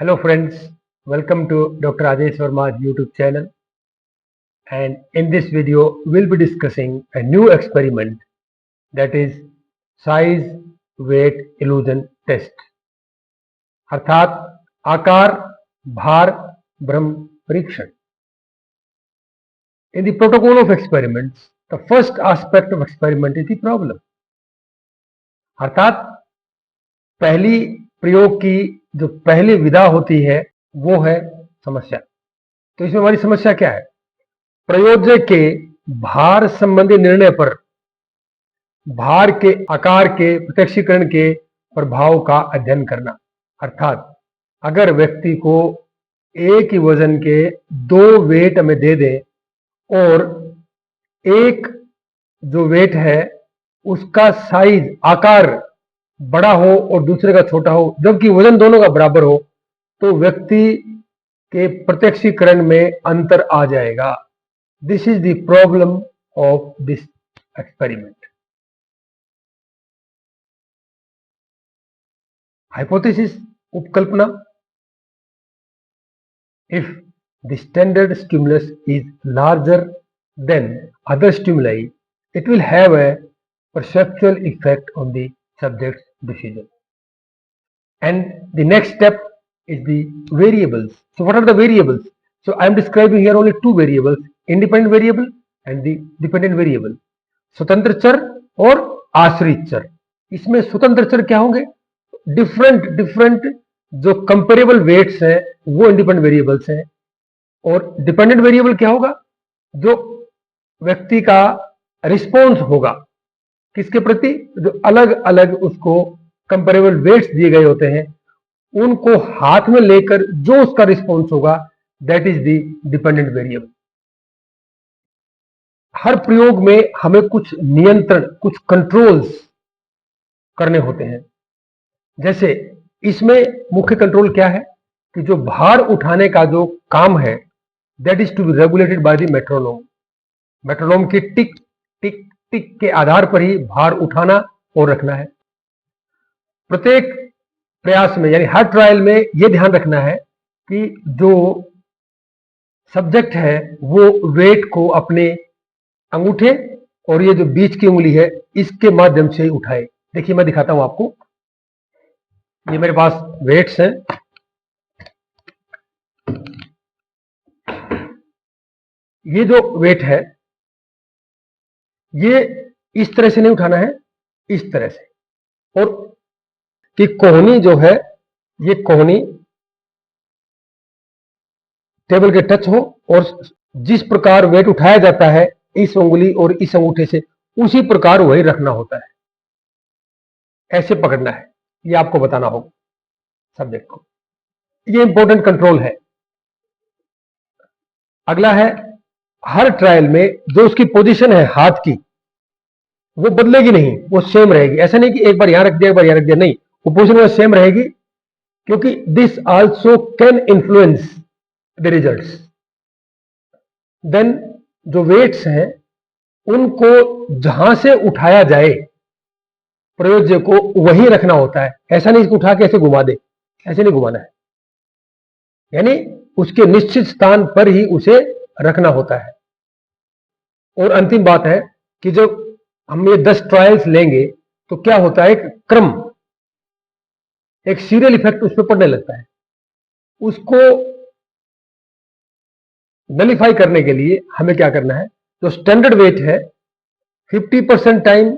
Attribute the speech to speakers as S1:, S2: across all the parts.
S1: Hello friends, welcome to Dr. Adesh Verma's YouTube channel, and in this video we'll be discussing a new experiment, that is size weight illusion test, अर्थात आकार भार भ्रम परीक्षण. In the protocol of experiments, the first aspect of experiment is the problem. अर्थात पहली प्रयोग की जो पहली विधा होती है वो है समस्या. तो इसमें हमारी समस्या क्या है? प्रयोज्य के भार संबंधी निर्णय पर भार के आकार के प्रत्यक्षीकरण के प्रभाव का अध्ययन करना. अर्थात अगर व्यक्ति को एक ही वजन के दो वेट हमें दे दें और एक जो वेट है उसका साइज आकार बड़ा हो और दूसरे का छोटा हो, जबकि वजन दोनों का बराबर हो, तो व्यक्ति के प्रत्यक्षीकरण में अंतर आ जाएगा. This is the problem of this experiment. Hypothesis उपकल्पना. If the standard stimulus is larger than other stimuli, it will have a perceptual effect on the subject's decision. And the next step is the variables. So what are the variables? So I am describing here only two variables, independent variable and the dependent variable. स्वतंत्र चर और आश्रित चर. इसमें स्वतंत्र चर क्या होंगे? डिफरेंट जो कंपेरेबल वेट्स हैं वो इंडिपेंडेंट वेरिएबल्स हैं. और डिपेंडेंट वेरिएबल क्या होगा? जो व्यक्ति का रिस्पॉन्स होगा किसके प्रति, जो अलग अलग उसको कंपेरेबल वेट्स दिए गए होते हैं उनको हाथ में लेकर जो उसका रिस्पॉन्स होगा, that is the dependent variable. हर प्रयोग में हमें कुछ नियंत्रण, कुछ कंट्रोल्स करने होते हैं. जैसे इसमें मुख्य कंट्रोल क्या है कि जो भार उठाने का जो काम है that is to be regulated by the metronome. Metronome की टिक टिक टिक के आधार पर ही भार उठाना और रखना है. प्रत्येक प्रयास में यानी हर ट्रायल में यह ध्यान रखना है कि जो सब्जेक्ट है वो वेट को अपने अंगूठे और ये जो बीच की उंगली है इसके माध्यम से ही उठाए. देखिए मैं दिखाता हूं आपको. ये मेरे पास वेट्स हैं. ये जो वेट है ये इस तरह से नहीं उठाना है, इस तरह से. और कि कोहनी जो है ये कोहनी टेबल के टच हो और जिस प्रकार वेट उठाया जाता है इस उंगली और इस अंगूठे से उसी प्रकार वही रखना होता है. ऐसे पकड़ना है, ये आपको बताना होगा सब्जेक्ट को. ये इंपॉर्टेंट कंट्रोल है. अगला है हर ट्रायल में जो उसकी पोजीशन है हाथ की वो बदलेगी नहीं, वो सेम रहेगी. ऐसा नहीं कि एक बार यहां रख दिया एक बार यहां रख दिया, नहीं, वो पोजीशन में सेम रहेगी, क्योंकि this also can influence the results. Then जो वेट्स हैं उनको जहां से उठाया जाए प्रयोज्य को वही रखना होता है. ऐसा नहीं कि उठा के ऐसे घुमा दे, ऐसे नहीं घुमाना है, यानी उसके निश्चित स्थान पर ही उसे रखना होता है. और अंतिम बात है कि जब हम ये 10 ट्रायल्स लेंगे तो क्या होता है, एक क्रम, एक सीरियल इफेक्ट उस पर पड़ने लगता है. उसको नलिफाई करने के लिए हमें क्या करना है, जो स्टैंडर्ड वेट है 50% टाइम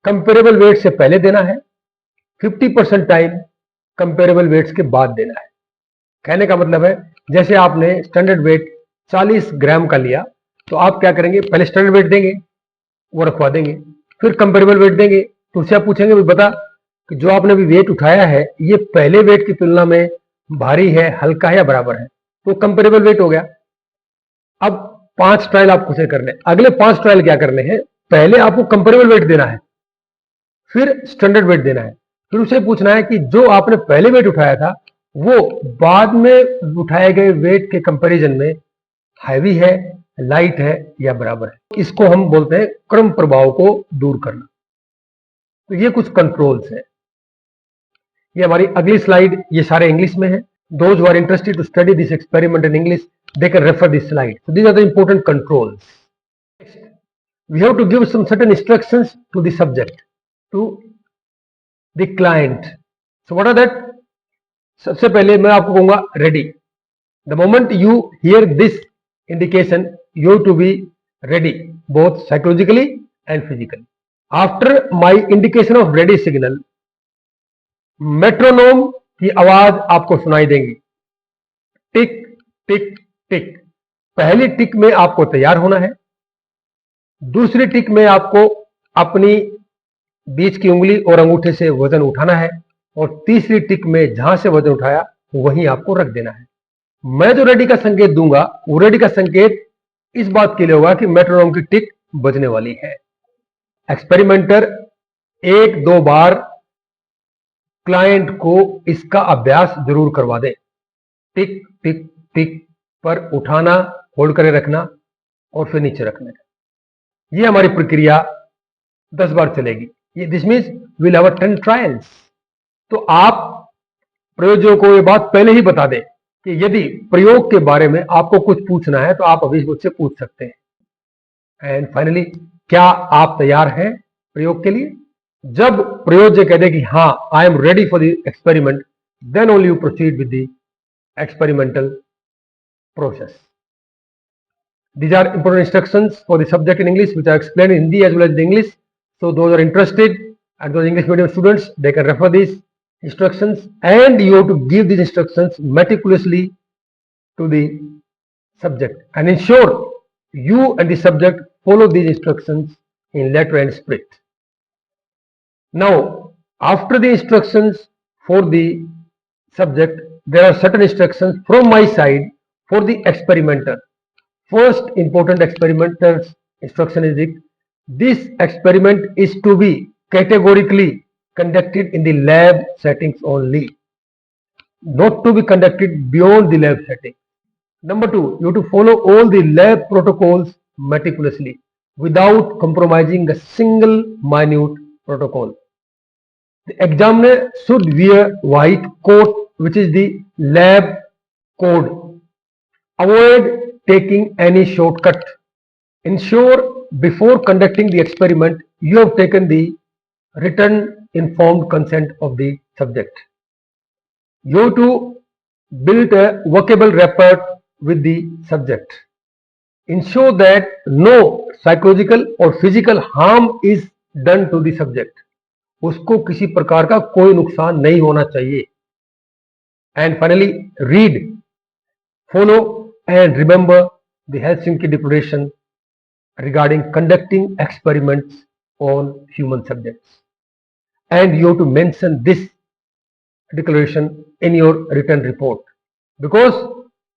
S1: कंपेरेबल वेट से पहले देना है, 50% टाइम कंपेरेबल वेट्स के बाद देना है. कहने का मतलब है जैसे आपने स्टैंडर्ड वेट 40 ग्राम का लिया तो आप क्या करेंगे, पहले स्टैंडर्ड वेट देंगे, वो रखवा देंगे, फिर कंपेरेबल वेट देंगे. तो उससे आप पूछेंगे बता कि जो आपने अभी वेट उठाया है ये पहले वेट की तुलना में भारी है, हल्का है या बराबर है, तो कंपेरेबल वेट हो गया. अब 5 ट्रायल आपको से करने. अगले 5 ट्रायल क्या करने हैं, पहले आपको कंपेरेबल वेट देना है, फिर स्टैंडर्ड वेट देना है, फिर उसे पूछना है कि जो आपने पहले वेट उठाया था वो बाद में उठाए गए वेट के कंपैरिजन में हैवी है, लाइट है या बराबर है. इसको हम बोलते हैं क्रम प्रभाव को दूर करना. तो ये कुछ कंट्रोल्स है. ये हमारी अगली स्लाइड, ये सारे इंग्लिश में है. Those who are interested to study this experiment in English, they can refer this slide. So these are the important controls. Next, we have to give some certain instructions to the subject, to the client. So what are that? सबसे पहले मैं आपको कहूंगा ready. The moment you hear this indication, you have to be ready, both psychologically and physically. After my indication of ready signal, metronome की आवाज आपको सुनाई देंगी. टिक टिक टिक. पहली टिक में आपको तैयार होना है. दूसरी टिक में आपको अपनी बीच की उंगली और अंगूठे से वजन उठाना है, और तीसरी टिक में जहां से वजन उठाया वहीं आपको रख देना है. मैं जो रेडी का संकेत दूंगा, वो रेडी का संकेत इस बात के लिए होगा कि मेट्रोनोम की टिक बजने वाली है. एक्सपेरिमेंटर एक दो बार क्लाइंट को इसका अभ्यास जरूर करवा दे. टिक टिक टिक पर उठाना, होल्ड करे रखना और फिर नीचे रखना. ये हमारी प्रक्रिया 10 बार चलेगी. ये this means will have 10 trials. तो आप प्रयोजकों को ये बात पहले ही बता दें कि यदि प्रयोग के बारे में आपको कुछ पूछना है तो आप अभी मुझसे पूछ सकते हैं. एंड फाइनली, क्या आप तैयार हैं प्रयोग के लिए? जब प्रयोजक कह दे कि हाँ, I am ready for the experiment, then only you proceed with the experimental process. These are important instructions for the subject in English, which are explained in Hindi as well as in English. So those are interested and those English medium students, they can refer these instructions, and you have to give these instructions meticulously to the subject and ensure you and the subject follow these instructions in letter and spirit. Now, after the instructions for the subject, there are certain instructions from my side for the experimenter. First important experimental's instruction is that this experiment is to be categorically conducted in the lab settings only, not to be conducted beyond the lab setting. Number 2, you have to follow all the lab protocols meticulously without compromising a single minute protocol. The examiner should wear white coat, which is the lab code. Avoid taking any shortcut. Ensure before conducting the experiment you have taken the written informed consent of the subject. You have to build a workable rapport with the subject. Ensure that no psychological or physical harm is done to the subject. उसको किसी प्रकार का कोई नुकसान नहीं होना चाहिए. And finally, read, follow and remember the Helsinki Declaration regarding conducting experiments on human subjects. And you have to mention this declaration in your written report because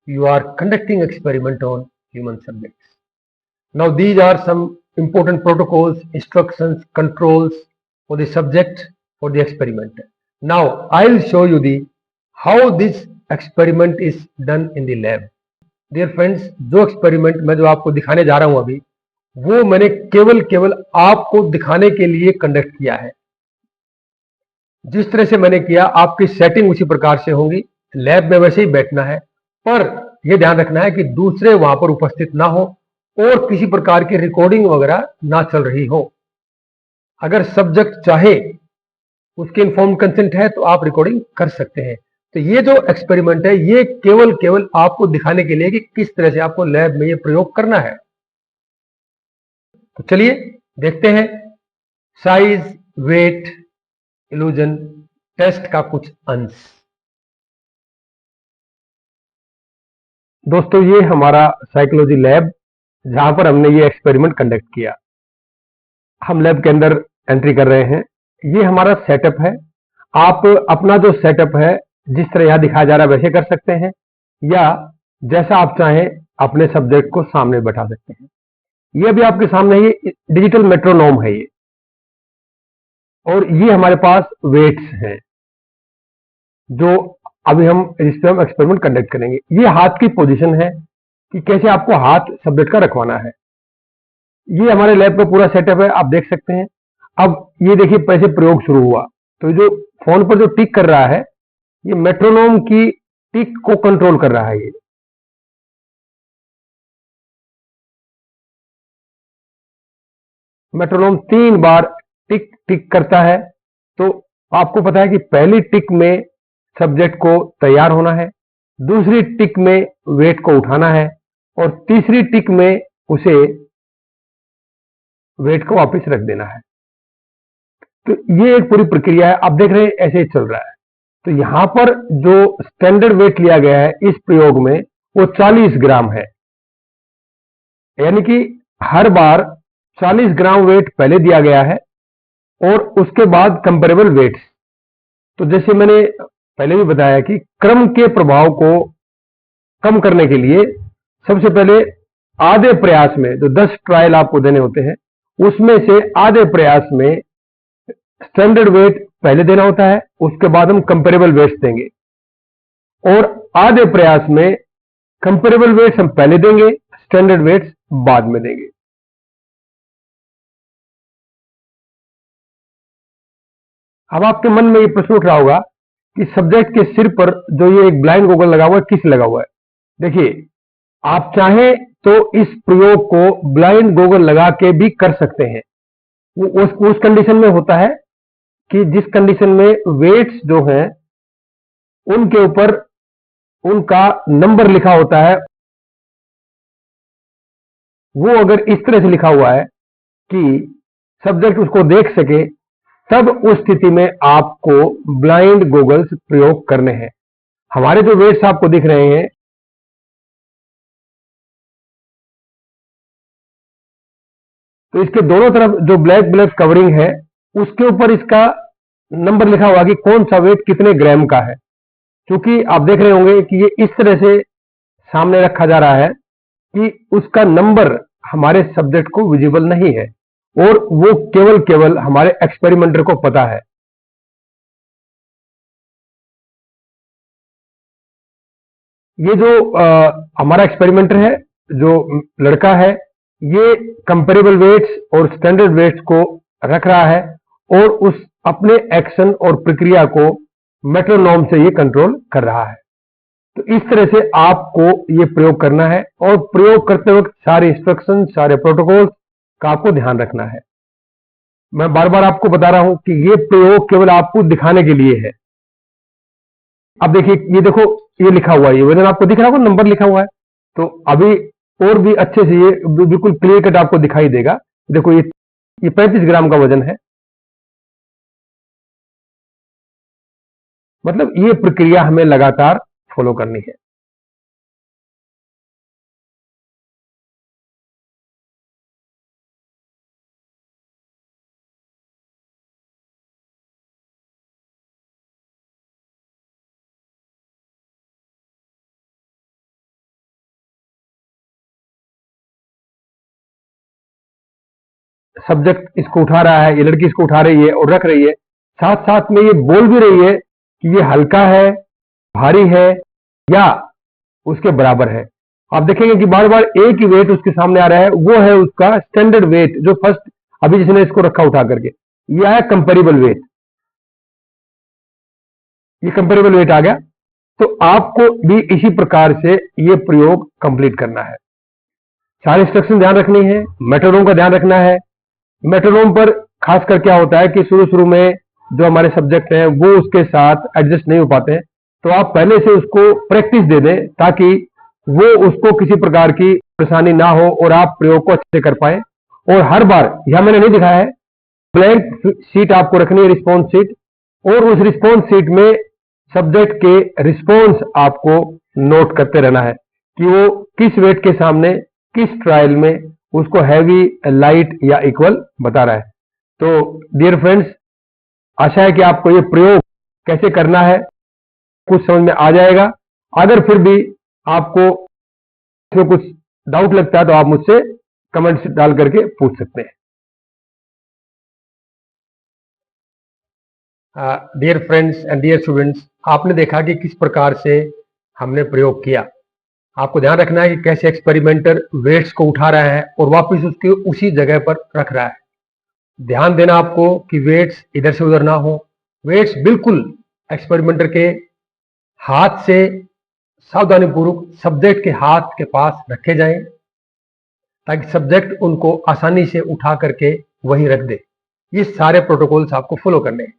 S1: you are conducting experiment on human subjects. Now these are some important protocols, instructions, controls for the subject, for the experiment. Now I will show you the how this experiment is done in the lab. Dear friends, जो experiment मैं जो आपको दिखाने जा रहा हूं अभी, वो मैंने केवल आपको दिखाने के लिए कंडक्ट किया है. जिस तरह से मैंने किया, आपकी सेटिंग उसी प्रकार से होगी. लैब में वैसे ही बैठना है, पर यह ध्यान रखना है कि दूसरे वहां पर उपस्थित ना हो और किसी प्रकार की रिकॉर्डिंग वगैरह ना चल रही हो. अगर सब्जेक्ट चाहे, उसके इन्फॉर्म्ड कंसेंट है, तो आप रिकॉर्डिंग कर सकते हैं. तो ये जो एक्सपेरिमेंट है, ये केवल आपको दिखाने के लिए कि किस तरह से आपको लैब में ये प्रयोग करना है. तो चलिए देखते हैं साइज, वेट, इल्यूजन टेस्ट का कुछ अंश. दोस्तों, ये हमारा साइकोलॉजी लैब, जहां पर हमने ये एक्सपेरिमेंट कंडक्ट किया. हम लैब के अंदर एंट्री कर रहे हैं. ये हमारा सेटअप है. आप अपना जो सेटअप है, जिस तरह यहां दिखाया जा रहा है वैसे कर सकते हैं, या जैसा आप चाहें अपने सब्जेक्ट को सामने बैठा सकते हैं. ये भी आपके सामने ये डिजिटल मेट्रोनोम है ये, और ये हमारे पास वेट्स हैं जो अभी हम इस पे हम एक्सपेरिमेंट कंडक्ट करेंगे. ये हाथ की पोजीशन है कि कैसे आपको हाथ सब्जेक्ट का रखवाना है. ये हमारे लैब का पूरा सेटअप है, आप देख सकते हैं. अब ये देखिए कैसे प्रयोग शुरू हुआ. तो जो फोन पर जो टिक कर रहा है ये मेट्रोनोम की टिक को कंट्रोल कर रहा है। ये मेट्रोनोम 3 बार टिक टिक करता है। तो आपको पता है कि पहली टिक में सब्जेक्ट को तैयार होना है, दूसरी टिक में वेट को उठाना है और तीसरी टिक में उसे वेट को वापस रख देना है। तो ये एक पूरी प्रक्रिया है, आप देख रहे हैं ऐसे ही चल रहा है। तो यहां पर जो स्टैंडर्ड वेट लिया गया है इस प्रयोग में वो 40 ग्राम है, यानी कि हर बार 40 ग्राम वेट पहले दिया गया है और उसके बाद कंपेरेबल वेट्स। तो जैसे मैंने पहले भी बताया कि क्रम के प्रभाव को कम करने के लिए सबसे पहले आधे प्रयास में जो 10 ट्रायल आपको देने होते हैं उसमें से आधे प्रयास में स्टैंडर्ड वेट पहले देना होता है, उसके बाद हम कंपेरेबल वेट्स देंगे और आधे प्रयास में कंपेरेबल वेट्स हम पहले देंगे, स्टैंडर्ड वेट्स बाद में देंगे। अब आपके मन में ये प्रश्न उठ रहा होगा कि सब्जेक्ट के सिर पर जो ये एक ब्लाइंड गॉगल लगा हुआ है किस लगा हुआ है। देखिए, आप चाहें तो इस प्रयोग को ब्लाइंड गॉगल लगा के भी कर सकते हैं। वो उस कंडीशन में होता है कि जिस कंडीशन में वेट्स जो हैं उनके ऊपर उनका नंबर लिखा होता है, वो अगर इस तरह से लिखा हुआ है कि सब्जेक्ट उसको देख सके, तब उस स्थिति में आपको ब्लाइंड गॉगल्स प्रयोग करने हैं। हमारे जो वेट्स आपको दिख रहे हैं तो इसके दोनों तरफ जो ब्लैक ब्लैक कवरिंग है उसके ऊपर इसका नंबर लिखा हुआ कि कौन सा वेट कितने ग्राम का है। क्योंकि आप देख रहे होंगे कि ये इस तरह से सामने रखा जा रहा है कि उसका नंबर हमारे सब्जेक्ट को विजिबल नहीं है और वो केवल हमारे एक्सपेरिमेंटर को पता है। ये जो हमारा एक्सपेरिमेंटर है, जो लड़का है, ये कंपेरेबल वेट्स और स्टैंडर्ड वेट्स को रख रहा है और उस अपने एक्शन और प्रक्रिया को मेट्रोनोम से ये कंट्रोल कर रहा है। तो इस तरह से आपको ये प्रयोग करना है और प्रयोग करते वक्त सारे इंस्ट्रक्शन, सारे प्रोटोकॉल का आपको ध्यान रखना है। मैं बार बार आपको बता रहा हूं कि ये प्रयोग केवल आपको दिखाने के लिए है। अब देखिए, ये देखो, ये लिखा हुआ है, ये वजन आपको दिख रहा होगा, नंबर लिखा हुआ है। तो अभी और भी अच्छे से ये बिल्कुल क्लियर कट आपको दिखाई देगा। देखो, ये 35 ग्राम का वजन है। मतलब ये प्रक्रिया हमें लगातार फॉलो करनी है। सब्जेक्ट इसको उठा रहा है, ये लड़की इसको उठा रही है और रख रही है, साथ साथ में ये बोल भी रही है कि ये हल्का है, भारी है या उसके बराबर है। आप देखेंगे कि बार बार एक ही वेट उसके सामने आ रहा है, वो है उसका स्टैंडर्ड वेट, जो फर्स्ट अभी जिसने इसको रखा उठा करके, ये आया कंपेरेबल वेट। ये कंपेरेबल वेट आ गया। तो आपको भी इसी प्रकार से ये प्रयोग कंप्लीट करना है। सारे इंस्ट्रक्शन ध्यान रखनी है, मेट्रोनोम का ध्यान रखना है। मेट्रोनोम पर खासकर क्या होता है कि शुरू शुरू में जो हमारे सब्जेक्ट हैं वो उसके साथ एडजस्ट नहीं हो पाते हैं, तो आप पहले से उसको प्रैक्टिस दे दें ताकि वो उसको किसी प्रकार की परेशानी ना हो और आप प्रयोग को अच्छे से कर पाए। और हर बार, यह मैंने नहीं दिखाया है, ब्लैंक शीट आपको रखनी है, रिस्पॉन्स शीट, और उस रिस्पॉन्स शीट में सब्जेक्ट के रिस्पॉन्स आपको नोट करते रहना है कि वो किस वेट के सामने किस ट्रायल में उसको हैवी, लाइट या इक्वल बता रहा है। तो डियर फ्रेंड्स, आशा है कि आपको ये प्रयोग कैसे करना है कुछ समझ में आ जाएगा। अगर फिर भी आपको इसमें कुछ डाउट लगता है तो आप मुझसे कमेंट्स डाल करके पूछ सकते हैं। Dear friends and dear students, आपने देखा कि किस प्रकार से हमने प्रयोग किया। आपको ध्यान रखना है कि कैसे एक्सपेरिमेंटर वेट्स को उठा रहा है और वापस उसके उसी जगह पर रख रहा है। ध्यान देना आपको कि वेट्स इधर से उधर ना हो, वेट्स बिल्कुल एक्सपेरिमेंटर के हाथ से सावधानी पूर्वक सब्जेक्ट के हाथ के पास रखे जाएं, ताकि सब्जेक्ट उनको आसानी से उठा करके वहीं रख दे। ये सारे प्रोटोकॉल्स आपको फॉलो करने हैं।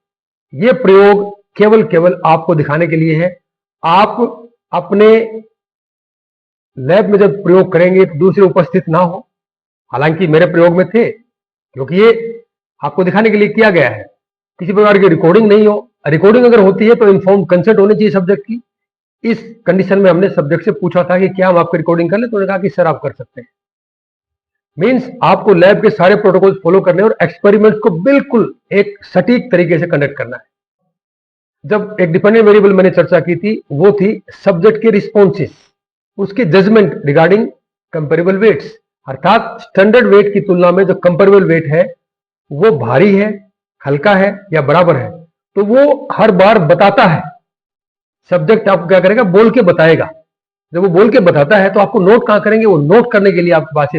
S1: ये प्रयोग केवल आपको दिखाने के लिए है। आप अपने लैब में जब प्रयोग करेंगे तो दूसरे उपस्थित ना हो, हालांकि मेरे प्रयोग में थे, क्योंकि ये आपको दिखाने के लिए किया गया है। किसी प्रकार की रिकॉर्डिंग नहीं हो। रिकॉर्डिंग अगर होती है तो इन्फॉर्म कंसेंट होनी चाहिए सब्जेक्ट की। इस कंडीशन में हमने सब्जेक्ट से पूछा था कि क्या हम आपकी रिकॉर्डिंग कर लें, तो उन्होंने कहा कि सर आप कर सकते हैं। मीन्स आपको लैब के सारे प्रोटोकॉल फॉलो करने और एक्सपेरिमेंट को बिल्कुल एक सटीक तरीके से कंडक्ट करना है। जब एक डिपेंडेंट वेरिएबल मैंने चर्चा की थी, वो थी सब्जेक्ट के रिस्पॉन्सेस, उसके जजमेंट रिगार्डिंग कंपेरेबल वेट्स, अर्थात स्टैंडर्ड वेट की तुलना में जो कंपेरेबल वेट है वो भारी है, हल्का है या बराबर है, तो वो हर बार बताता है। सब्जेक्ट आपको क्या करेगा, बोल के बताएगा। जब वो बोल के बताता है तो आपको नोट कहां करेंगे, वो नोट करने के लिए आपके पास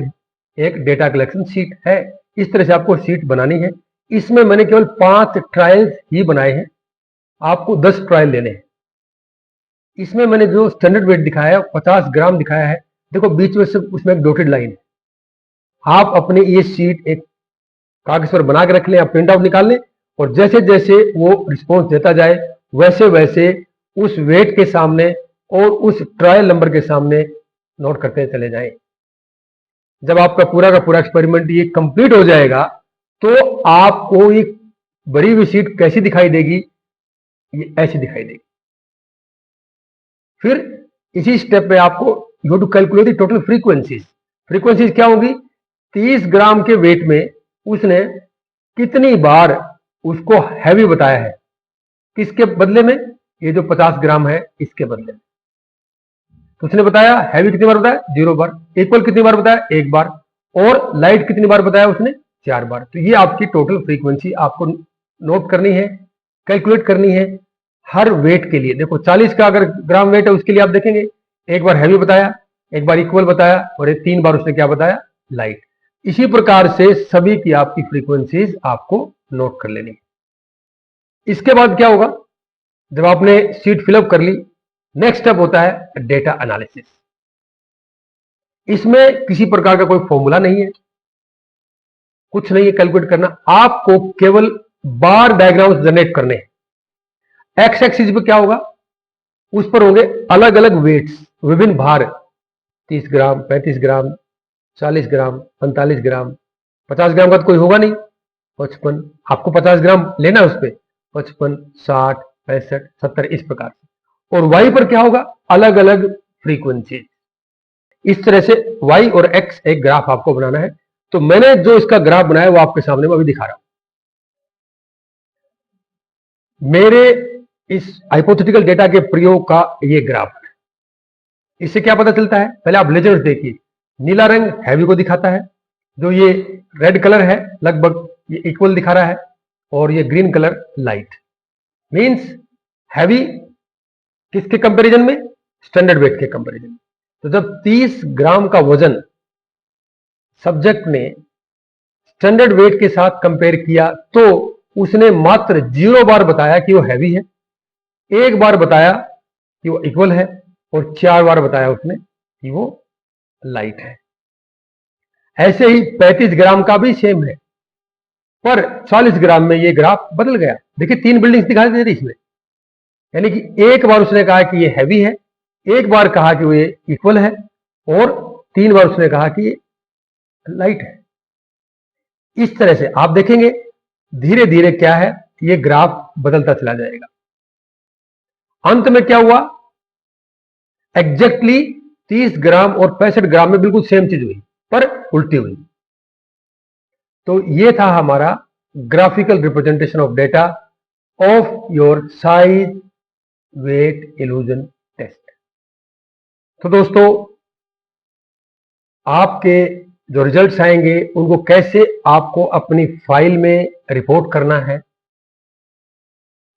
S1: एक डेटा कलेक्शन शीट है। इस तरह से आपको शीट बनानी है। इसमें मैंने केवल 5 ट्रायल्स ही बनाए हैं, आपको 10 ट्रायल लेने हैं। इसमें मैंने जो स्टैंडर्ड वेट दिखाया है 50 ग्राम दिखाया है। देखो बीच में से उसमें एक डॉटेड लाइन है। आप अपनी ये शीट एक कागज पर बना के रख लें, आप प्रिंट आउट निकाल लें, और जैसे जैसे वो रिस्पॉन्स देता जाए वैसे वैसे उस वेट के सामने और उस ट्रायल नंबर के सामने नोट करते चले जाएं। जब आपका पूरा का पूरा एक्सपेरिमेंट ये कंप्लीट हो जाएगा तो आपको एक बड़ी हुई शीट कैसी दिखाई देगी, ये ऐसी दिखाई देगी। फिर इसी स्टेप में आपको you to calculate the total frequencies. Frequencies क्या होगी, 30 ग्राम के वेट में उसने कितनी बार उसको हैवी बताया है, किसके बदले में, ये जो 50 ग्राम है इसके बदले में। तो उसने बताया हैवी कितनी बार बताया, 0 बार। इक्वल कितनी बार बताया, 1 बार। और लाइट कितनी बार बताया उसने, 4 बार। तो ये आपकी टोटल फ्रीक्वेंसी आपको नोट करनी है, कैलकुलेट करनी है हर वेट के लिए। देखो 40 का अगर ग्राम वेट है उसके लिए आप देखेंगे, 1 बार हैवी बताया, 1 बार इक्वल बताया, और 3 बार उसने क्या बताया, लाइट। इसी प्रकार से सभी की आपकी फ्रीक्वेंसीज आपको नोट कर लेनी है। इसके बाद क्या होगा, जब आपने सीट फिलअप कर ली, नेक्स्ट स्टेप होता है डेटा एनालिसिस। इसमें किसी प्रकार का कोई फॉर्मूला नहीं है, कुछ नहीं है कैलकुलेट करना। आपको केवल बार डायग्राम्स जनरेट करने हैं। एक्स एक्सिस पे क्या होगा, उस पर होंगे अलग अलग वेट्स, विभिन्न भार, 30 ग्राम, 35 ग्राम, 40 ग्राम, 45 ग्राम। 50 ग्राम का तो कोई होगा नहीं, 55। आपको 50 ग्राम लेना है उस पर, 55, 60, 65, 70, इस प्रकार से। और वाई पर क्या होगा, अलग अलग फ्रीक्वेंसी। इस तरह से वाई और एक्स एक ग्राफ आपको बनाना है। तो मैंने जो इसका ग्राफ बनाया वो आपके सामने मैं अभी दिखा रहा हूं। मेरे इस हाइपोथेटिकल डेटा के प्रयोग का ये ग्राफ है। इससे क्या पता चलता है, पहले आप लेजर्स देखिए। नीला रंग हैवी को दिखाता है, जो ये रेड कलर है लगभग ये इक्वल दिखा रहा है, और ये green colour light. Means heavy किसके कंपैरिजन में, स्टैंडर्ड वेट के कंपैरिजन में। तो जब 30 ग्राम का वजन सब्जेक्ट ने स्टैंडर्ड वेट के साथ कंपेयर किया तो उसने मात्र 0 बार बताया कि वो हैवी है, 1 बार बताया कि वो इक्वल है, और 4 बार बताया उसने कि वो लाइट है। ऐसे ही 35 ग्राम का भी सेम है, पर 40 ग्राम में ये ग्राफ बदल गया। देखिए 3 बिल्डिंग्स दिखाई दे रही इसमें, यानी कि 1 बार उसने कहा कि ये हैवी है, 1 बार कहा कि वो ये इक्वल है, और 3 बार उसने कहा कि ये लाइट है। इस तरह से आप देखेंगे धीरे धीरे क्या है, ये ग्राफ बदलता चला जाएगा। अंत में क्या हुआ, एग्जैक्टली 30 ग्राम और 65 ग्राम में बिल्कुल सेम चीज हुई, पर उल्टी हुई। तो ये था हमारा graphical representation of data of your size weight illusion test. तो दोस्तों, आपके जो रिजल्ट्स आएंगे उनको कैसे आपको अपनी फाइल में रिपोर्ट करना है,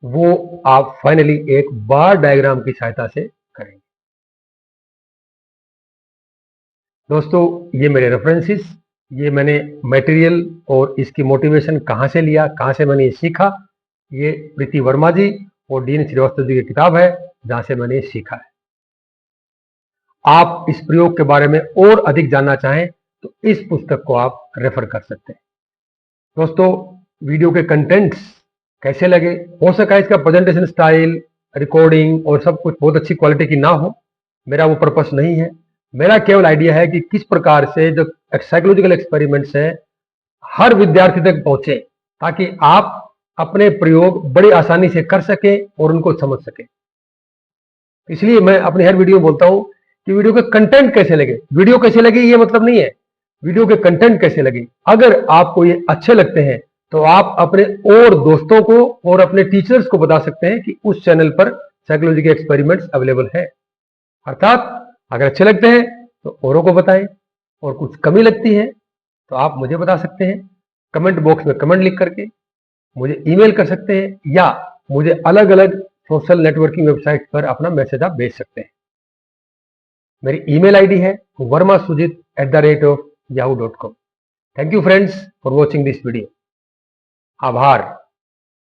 S1: वो आप फाइनली एक बार डायग्राम की सहायता से करेंगे। दोस्तों, ये मेरे रेफरेंसेस, ये मैंने मटेरियल और इसकी मोटिवेशन कहां से लिया, कहां से मैंने ये सीखा, ये प्रीति वर्मा जी और डीएन श्रीवास्तव जी की किताब है जहां से मैंने ये सीखा है। आप इस प्रयोग के बारे में और अधिक जानना चाहें तो इस पुस्तक को आप रेफर कर सकते हैं। दोस्तों, वीडियो के कंटेंट्स कैसे लगे? हो सका इसका प्रेजेंटेशन स्टाइल, रिकॉर्डिंग और सब कुछ बहुत अच्छी क्वालिटी की ना हो, मेरा वो पर्पस नहीं है। मेरा केवल आइडिया है कि किस प्रकार से जो साइकोलॉजिकल एक्सपेरिमेंट्स हैं हर विद्यार्थी तक पहुंचे, ताकि आप अपने प्रयोग बड़ी आसानी से कर सकें और उनको समझ सकें। इसलिए मैं अपनी हर वीडियो में बोलता हूं कि वीडियो के कंटेंट कैसे लगे। वीडियो कैसे लगे ये मतलब नहीं है, वीडियो के कंटेंट कैसे लगे। अगर आपको ये अच्छे लगते हैं तो आप अपने और दोस्तों को और अपने टीचर्स को बता सकते हैं कि उस चैनल पर साइकोलॉजी के एक्सपेरिमेंट्स अवेलेबल है। अर्थात अगर अच्छे लगते हैं तो औरों को बताएं, और कुछ कमी लगती है तो आप मुझे बता सकते हैं। कमेंट बॉक्स में कमेंट लिख करके मुझे ईमेल कर सकते हैं, या मुझे अलग अलग सोशल नेटवर्किंग वेबसाइट पर अपना मैसेज आप भेज सकते हैं। मेरी ईमेल आईडी है vermasujit@yahoo.com। Thank you friends for watching this video. आभार।